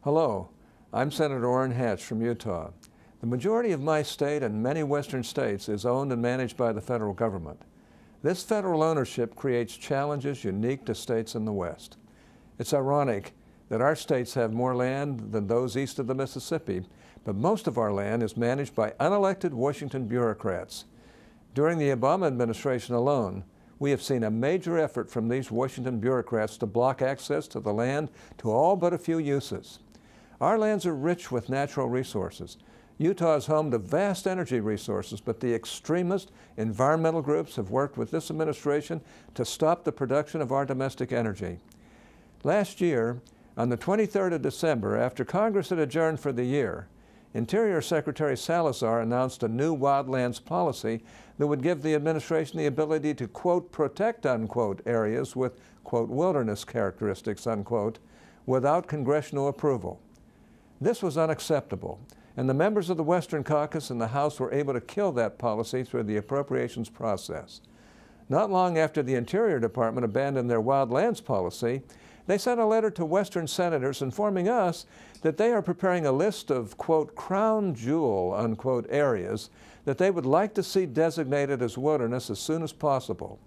Hello, I'm Senator Orrin Hatch from Utah. The majority of my state and many western states is owned and managed by the federal government. This federal ownership creates challenges unique to states in the West. It's ironic that our states have more land than those east of the Mississippi, but most of our land is managed by unelected Washington bureaucrats. During the Obama administration alone, we have seen a major effort from these Washington bureaucrats to block access to the land to all but a few uses. Our lands are rich with natural resources. Utah is home to vast energy resources, but the extremist environmental groups have worked with this administration to stop the production of our domestic energy. Last year, on the 23rd of December, after Congress had adjourned for the year, Interior Secretary Salazar announced a new wildlands policy that would give the administration the ability to, quote, protect, unquote, areas with, quote, wilderness characteristics, unquote, without congressional approval. This was unacceptable, and the members of the Western Caucus and the House were able to kill that policy through the appropriations process. Not long after the Interior Department abandoned their wildlands policy, they sent a letter to Western senators informing us that they are preparing a list of, quote, crown jewel, unquote, areas that they would like to see designated as wilderness as soon as possible.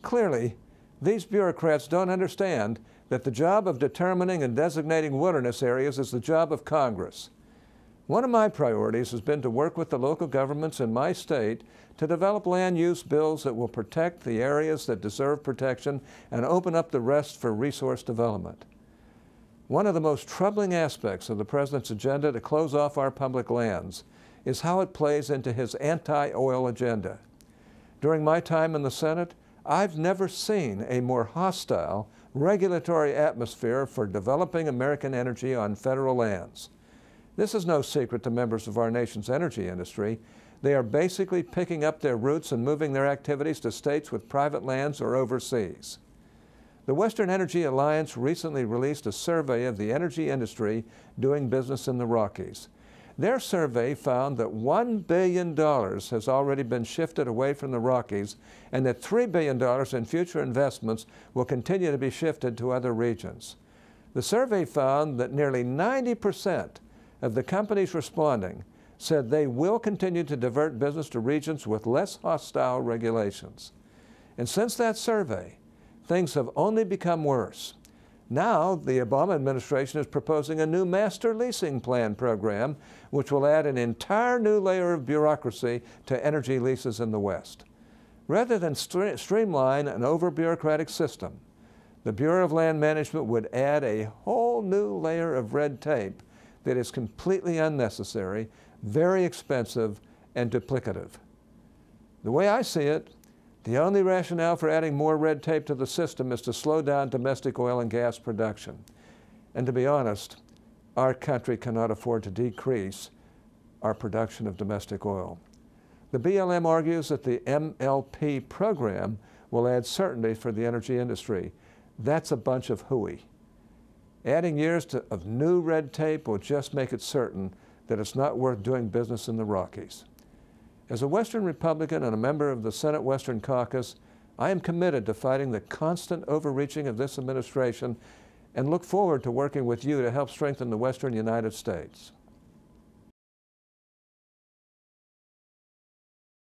Clearly, these bureaucrats don't understand that the job of determining and designating wilderness areas is the job of Congress. One of my priorities has been to work with the local governments in my state to develop land use bills that will protect the areas that deserve protection and open up the rest for resource development. One of the most troubling aspects of the President's agenda to close off our public lands is how it plays into his anti-oil agenda. During my time in the Senate, I've never seen a more hostile regulatory atmosphere for developing American energy on federal lands. This is no secret to members of our nation's energy industry. They are basically picking up their roots and moving their activities to states with private lands or overseas. The Western Energy Alliance recently released a survey of the energy industry doing business in the Rockies. Their survey found that $1 billion has already been shifted away from the Rockies and that $3 billion in future investments will continue to be shifted to other regions. The survey found that nearly 90% of the companies responding said they will continue to divert business to regions with less hostile regulations. And since that survey, things have only become worse. Now, the Obama administration is proposing a new master leasing plan program, which will add an entire new layer of bureaucracy to energy leases in the West. Rather than streamline an over-bureaucratic system, the Bureau of Land Management would add a whole new layer of red tape that is completely unnecessary, very expensive, and duplicative. The way I see it, the only rationale for adding more red tape to the system is to slow down domestic oil and gas production. And to be honest, our country cannot afford to decrease our production of domestic oil. The BLM argues that the MLP program will add certainty for the energy industry. That's a bunch of hooey. Adding years of new red tape will just make it certain that it's not worth doing business in the Rockies. As a Western Republican and a member of the Senate Western Caucus, I am committed to fighting the constant overreaching of this administration and look forward to working with you to help strengthen the Western United States.